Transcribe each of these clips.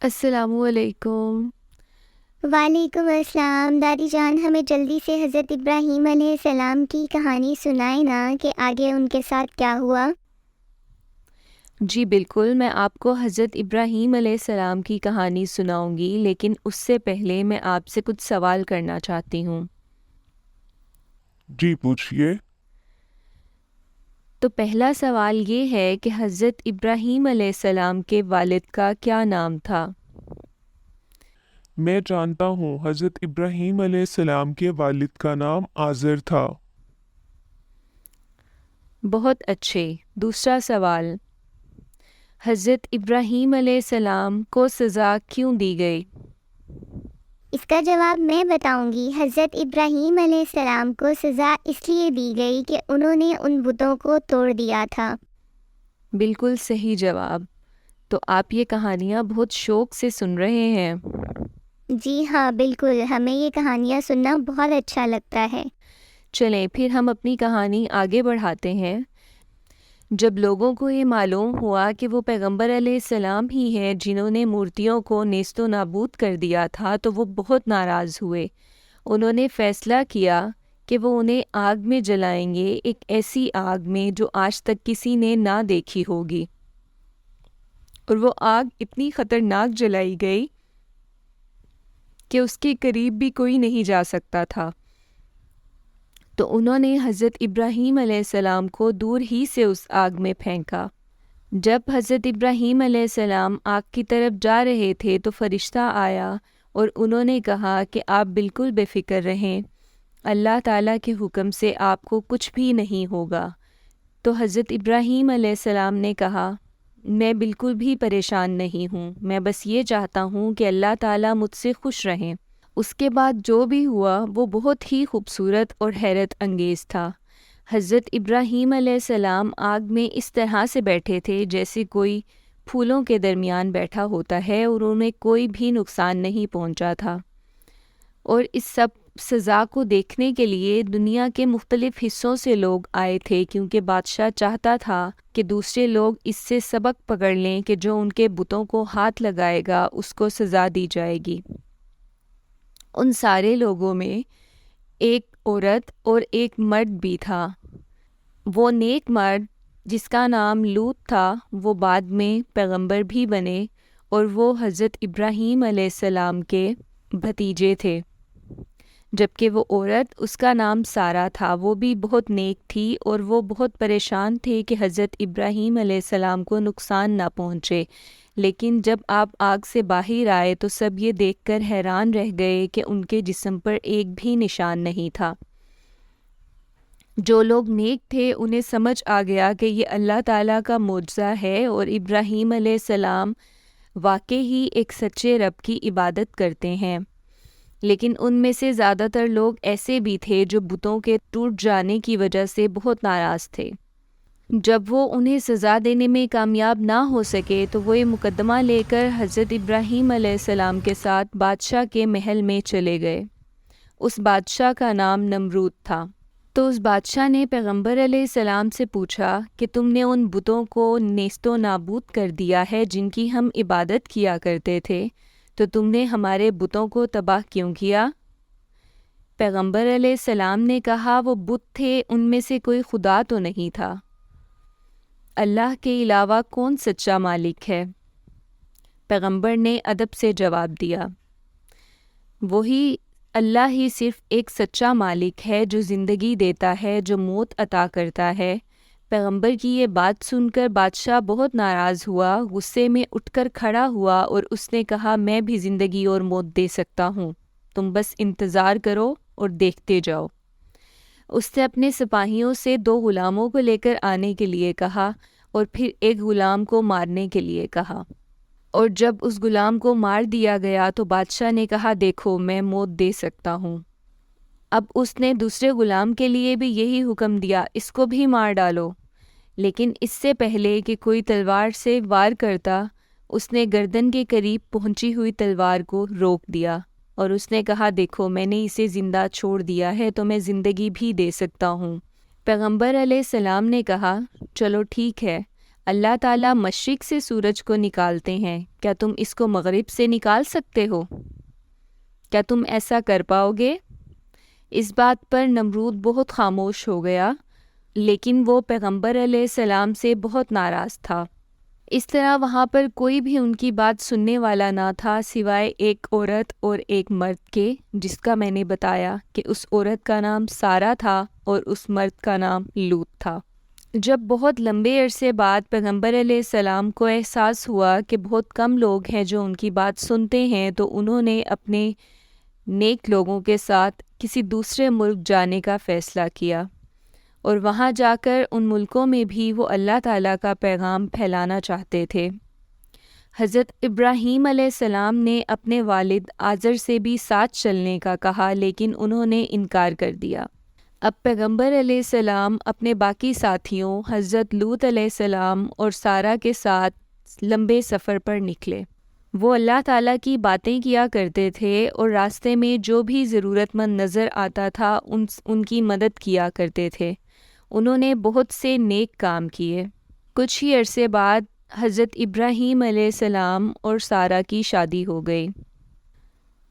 السلام علیکم۔ وعلیکم السلام۔ دادی جان، ہمیں جلدی سے حضرت ابراہیم علیہ السلام کی کہانی سنائیں نا کہ آگے ان کے ساتھ کیا ہوا۔ جی بالکل، میں آپ کو حضرت ابراہیم علیہ السلام کی کہانی سناؤں گی، لیکن اس سے پہلے میں آپ سے کچھ سوال کرنا چاہتی ہوں۔ جی پوچھیے۔ تو پہلا سوال یہ ہے کہ حضرت ابراہیم علیہ السلام کے والد کا کیا نام تھا؟ میں جانتا ہوں، حضرت ابراہیم علیہ السلام کے والد کا نام آزر تھا۔ بہت اچھے۔ دوسرا سوال، حضرت ابراہیم علیہ السلام کو سزا کیوں دی گئی؟ اس کا جواب میں بتاؤں گی۔ حضرت ابراہیم علیہ السلام کو سزا اس لیے دی گئی کہ انہوں نے ان بتوں کو توڑ دیا تھا۔ بالکل صحیح جواب۔ تو آپ یہ کہانیاں بہت شوق سے سن رہے ہیں۔ جی ہاں بالکل، ہمیں یہ کہانیاں سننا بہت اچھا لگتا ہے۔ چلیں پھر ہم اپنی کہانی آگے بڑھاتے ہیں۔ جب لوگوں کو یہ معلوم ہوا کہ وہ پیغمبر علیہ السلام ہی ہیں جنہوں نے مورتیوں کو نیست و نابود کر دیا تھا، تو وہ بہت ناراض ہوئے۔ انہوں نے فیصلہ کیا کہ وہ انہیں آگ میں جلائیں گے، ایک ایسی آگ میں جو آج تک کسی نے نہ دیکھی ہوگی۔ اور وہ آگ اتنی خطرناک جلائی گئی کہ اس کے قریب بھی کوئی نہیں جا سکتا تھا۔ تو انہوں نے حضرت ابراہیم علیہ السلام کو دور ہی سے اس آگ میں پھینکا۔ جب حضرت ابراہیم علیہ السلام آگ کی طرف جا رہے تھے تو فرشتہ آیا اور انہوں نے کہا کہ آپ بالکل بے فکر رہیں، اللہ تعالیٰ کے حکم سے آپ کو کچھ بھی نہیں ہوگا۔ تو حضرت ابراہیم علیہ السلام نے کہا، میں بالکل بھی پریشان نہیں ہوں، میں بس یہ چاہتا ہوں کہ اللہ تعالیٰ مجھ سے خوش رہیں۔ اس کے بعد جو بھی ہوا وہ بہت ہی خوبصورت اور حیرت انگیز تھا۔ حضرت ابراہیم علیہ السلام آگ میں اس طرح سے بیٹھے تھے جیسے کوئی پھولوں کے درمیان بیٹھا ہوتا ہے، اور انہیں کوئی بھی نقصان نہیں پہنچا تھا۔ اور اس سب سزا کو دیکھنے کے لیے دنیا کے مختلف حصوں سے لوگ آئے تھے، کیونکہ بادشاہ چاہتا تھا کہ دوسرے لوگ اس سے سبق پکڑ لیں کہ جو ان کے بتوں کو ہاتھ لگائے گا اس کو سزا دی جائے گی۔ ان سارے لوگوں میں ایک عورت اور ایک مرد بھی تھا۔ وہ نیک مرد جس کا نام لوط تھا، وہ بعد میں پیغمبر بھی بنے، اور وہ حضرت ابراہیم علیہ السلام کے بھتیجے تھے۔ جبکہ وہ عورت، اس کا نام سارہ تھا، وہ بھی بہت نیک تھی، اور وہ بہت پریشان تھے کہ حضرت ابراہیم علیہ السلام کو نقصان نہ پہنچے۔ لیکن جب آپ آگ سے باہر آئے تو سب یہ دیکھ کر حیران رہ گئے کہ ان کے جسم پر ایک بھی نشان نہیں تھا۔ جو لوگ نیک تھے انہیں سمجھ آ گیا کہ یہ اللہ تعالیٰ کا معجزہ ہے، اور ابراہیم علیہ السلام واقعی ہی ایک سچے رب کی عبادت کرتے ہیں۔ لیکن ان میں سے زیادہ تر لوگ ایسے بھی تھے جو بتوں کے ٹوٹ جانے کی وجہ سے بہت ناراض تھے۔ جب وہ انہیں سزا دینے میں کامیاب نہ ہو سکے تو وہ یہ مقدمہ لے کر حضرت ابراہیم علیہ السلام کے ساتھ بادشاہ کے محل میں چلے گئے۔ اس بادشاہ کا نام نمرود تھا۔ تو اس بادشاہ نے پیغمبر علیہ السلام سے پوچھا کہ تم نے ان بتوں کو نیست و نابود کر دیا ہے جن کی ہم عبادت کیا کرتے تھے، تو تم نے ہمارے بتوں کو تباہ کیوں کیا؟ پیغمبر علیہ السلام نے کہا، وہ بت تھے، ان میں سے کوئی خدا تو نہیں تھا۔ اللہ کے علاوہ کون سچا مالک ہے؟ پیغمبر نے ادب سے جواب دیا، وہی اللہ ہی صرف ایک سچا مالک ہے جو زندگی دیتا ہے، جو موت عطا کرتا ہے۔ پیغمبر کی یہ بات سن کر بادشاہ بہت ناراض ہوا، غصے میں اٹھ کر کھڑا ہوا اور اس نے کہا، میں بھی زندگی اور موت دے سکتا ہوں، تم بس انتظار کرو اور دیکھتے جاؤ۔ اس نے اپنے سپاہیوں سے 2 غلاموں کو لے کر آنے کے لیے کہا، اور پھر ایک غلام کو مارنے کے لیے کہا۔ اور جب اس غلام کو مار دیا گیا تو بادشاہ نے کہا، دیکھو میں موت دے سکتا ہوں۔ اب اس نے دوسرے غلام کے لیے بھی یہی حکم دیا، اس کو بھی مار ڈالو۔ لیکن اس سے پہلے کہ کوئی تلوار سے وار کرتا، اس نے گردن کے قریب پہنچی ہوئی تلوار کو روک دیا، اور اس نے کہا، دیکھو میں نے اسے زندہ چھوڑ دیا ہے تو میں زندگی بھی دے سکتا ہوں۔ پیغمبر علیہ السلام نے کہا، چلو ٹھیک ہے، اللہ تعالیٰ مشرق سے سورج کو نکالتے ہیں، کیا تم اس کو مغرب سے نکال سکتے ہو؟ کیا تم ایسا کر پاؤ گے؟ اس بات پر نمرود بہت خاموش ہو گیا، لیکن وہ پیغمبر علیہ السلام سے بہت ناراض تھا۔ اس طرح وہاں پر کوئی بھی ان کی بات سننے والا نہ تھا سوائے ایک عورت اور ایک مرد کے، جس کا میں نے بتایا کہ اس عورت کا نام سارہ تھا اور اس مرد کا نام لوط تھا۔ جب بہت لمبے عرصے بعد پیغمبر علیہ السلام کو احساس ہوا کہ بہت کم لوگ ہیں جو ان کی بات سنتے ہیں، تو انہوں نے اپنے نیک لوگوں کے ساتھ کسی دوسرے ملک جانے کا فیصلہ کیا، اور وہاں جا کر ان ملکوں میں بھی وہ اللہ تعالیٰ کا پیغام پھیلانا چاہتے تھے۔ حضرت ابراہیم علیہ السلام نے اپنے والد آزر سے بھی ساتھ چلنے کا کہا، لیکن انہوں نے انکار کر دیا۔ اب پیغمبر علیہ السلام اپنے باقی ساتھیوں حضرت لوط علیہ السلام اور سارہ کے ساتھ لمبے سفر پر نکلے۔ وہ اللہ تعالیٰ کی باتیں کیا کرتے تھے اور راستے میں جو بھی ضرورت مند نظر آتا تھا ان کی مدد کیا کرتے تھے۔ انہوں نے بہت سے نیک کام کیے۔ کچھ ہی عرصے بعد حضرت ابراہیم علیہ السلام اور سارہ کی شادی ہو گئی،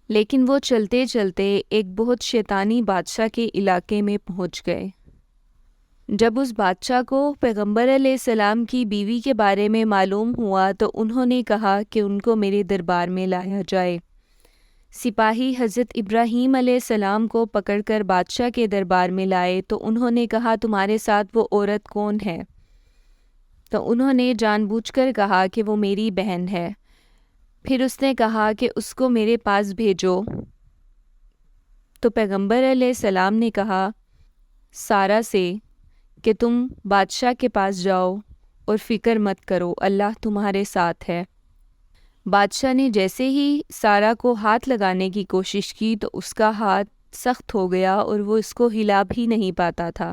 لیکن وہ چلتے چلتے ایک بہت شیطانی بادشاہ کے علاقے میں پہنچ گئے۔ جب اس بادشاہ کو پیغمبر علیہ السلام کی بیوی کے بارے میں معلوم ہوا تو انہوں نے کہا کہ ان کو میرے دربار میں لایا جائے۔ سپاہی حضرت ابراہیم علیہ السلام کو پکڑ کر بادشاہ کے دربار میں لائے تو انہوں نے کہا تمہارے ساتھ وہ عورت کون ہے؟ تو انہوں نے جان بوجھ کر کہا کہ وہ میری بہن ہے۔ پھر اس نے کہا کہ اس کو میرے پاس بھیجو۔ تو پیغمبر علیہ السلام نے کہا سارہ سے کہ تم بادشاہ کے پاس جاؤ اور فکر مت کرو، اللہ تمہارے ساتھ ہے۔ بادشاہ نے جیسے ہی سارہ کو ہاتھ لگانے کی کوشش کی تو اس کا ہاتھ سخت ہو گیا اور وہ اس کو ہلا بھی نہیں پاتا تھا۔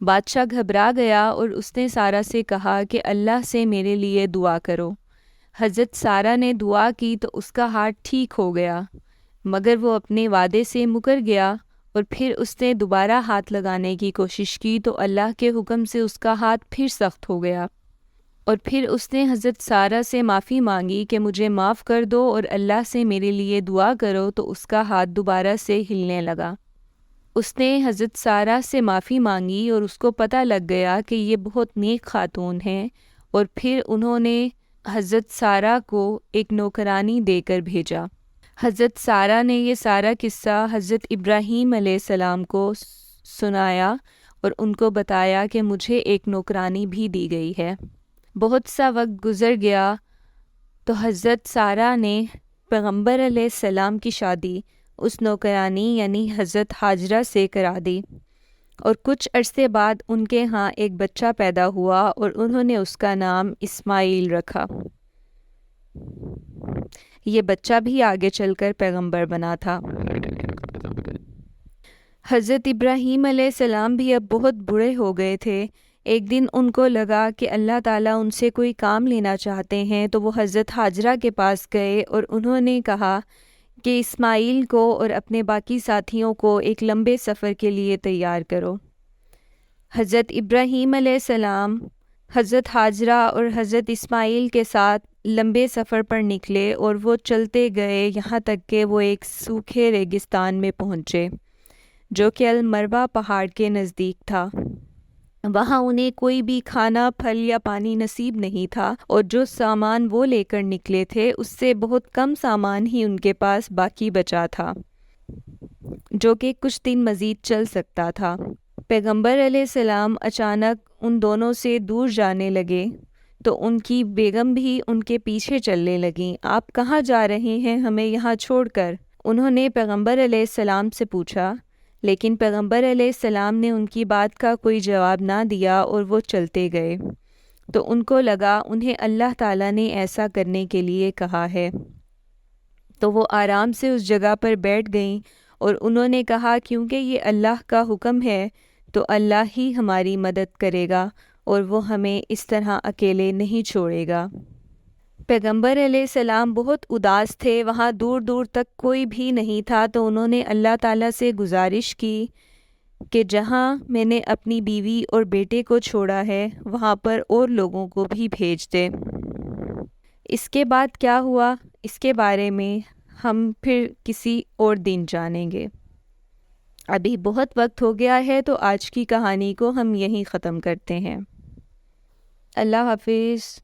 بادشاہ گھبرا گیا اور اس نے سارہ سے کہا کہ اللہ سے میرے لیے دعا کرو۔ حضرت سارہ نے دعا کی تو اس کا ہاتھ ٹھیک ہو گیا، مگر وہ اپنے وعدے سے مکر گیا اور پھر اس نے دوبارہ ہاتھ لگانے کی کوشش کی تو اللہ کے حکم سے اس کا ہاتھ پھر سخت ہو گیا، اور پھر اس نے حضرت سارہ سے معافی مانگی کہ مجھے معاف کر دو اور اللہ سے میرے لیے دعا کرو، تو اس کا ہاتھ دوبارہ سے ہلنے لگا۔ اس نے حضرت سارہ سے معافی مانگی اور اس کو پتہ لگ گیا کہ یہ بہت نیک خاتون ہیں، اور پھر انہوں نے حضرت سارہ کو ایک نوکرانی دے کر بھیجا۔ حضرت سارہ نے یہ سارا قصہ حضرت ابراہیم علیہ السلام کو سنایا اور ان کو بتایا کہ مجھے ایک نوکرانی بھی دی گئی ہے۔ بہت سا وقت گزر گیا تو حضرت سارہ نے پیغمبر علیہ السلام کی شادی اس نوکرانی یعنی حضرت ہاجرہ سے کرا دی، اور کچھ عرصے بعد ان کے ہاں ایک بچہ پیدا ہوا اور انہوں نے اس کا نام اسماعیل رکھا۔ یہ بچہ بھی آگے چل کر پیغمبر بنا تھا۔ حضرت ابراہیم علیہ السلام بھی اب بہت بوڑھے ہو گئے تھے۔ ایک دن ان کو لگا کہ اللہ تعالیٰ ان سے کوئی کام لینا چاہتے ہیں، تو وہ حضرت ہاجرہ کے پاس گئے اور انہوں نے کہا کہ اسماعیل کو اور اپنے باقی ساتھیوں کو ایک لمبے سفر کے لیے تیار کرو۔ حضرت ابراہیم علیہ السلام حضرت ہاجرہ اور حضرت اسماعیل کے ساتھ لمبے سفر پر نکلے اور وہ چلتے گئے یہاں تک کہ وہ ایک سوکھے ریگستان میں پہنچے جو کہ المروا پہاڑ کے نزدیک تھا۔ وہاں انہیں کوئی بھی کھانا، پھل یا پانی نصیب نہیں تھا، اور جو سامان وہ لے کر نکلے تھے اس سے بہت کم سامان ہی ان کے پاس باقی بچا تھا، جو کہ کچھ دن مزید چل سکتا تھا۔ پیغمبر علیہ السلام اچانک ان دونوں سے دور جانے لگے تو ان کی بیگم بھی ان کے پیچھے چلنے لگیں۔ آپ کہاں جا رہے ہیں ہمیں یہاں چھوڑ کر؟ انہوں نے پیغمبر علیہ السلام سے پوچھا، لیکن پیغمبر علیہ السلام نے ان کی بات کا کوئی جواب نہ دیا اور وہ چلتے گئے۔ تو ان کو لگا انہیں اللہ تعالیٰ نے ایسا کرنے کے لیے کہا ہے، تو وہ آرام سے اس جگہ پر بیٹھ گئیں اور انہوں نے کہا کیونکہ یہ اللہ کا حکم ہے تو اللہ ہی ہماری مدد کرے گا اور وہ ہمیں اس طرح اکیلے نہیں چھوڑے گا۔ پیغمبر علیہ السلام بہت اداس تھے، وہاں دور دور تک کوئی بھی نہیں تھا، تو انہوں نے اللہ تعالیٰ سے گزارش کی کہ جہاں میں نے اپنی بیوی اور بیٹے کو چھوڑا ہے وہاں پر اور لوگوں کو بھی بھیج دے۔ اس کے بعد کیا ہوا اس کے بارے میں ہم پھر کسی اور دن جانیں گے۔ ابھی بہت وقت ہو گیا ہے تو آج کی کہانی کو ہم یہیں ختم کرتے ہیں۔ اللہ حافظ۔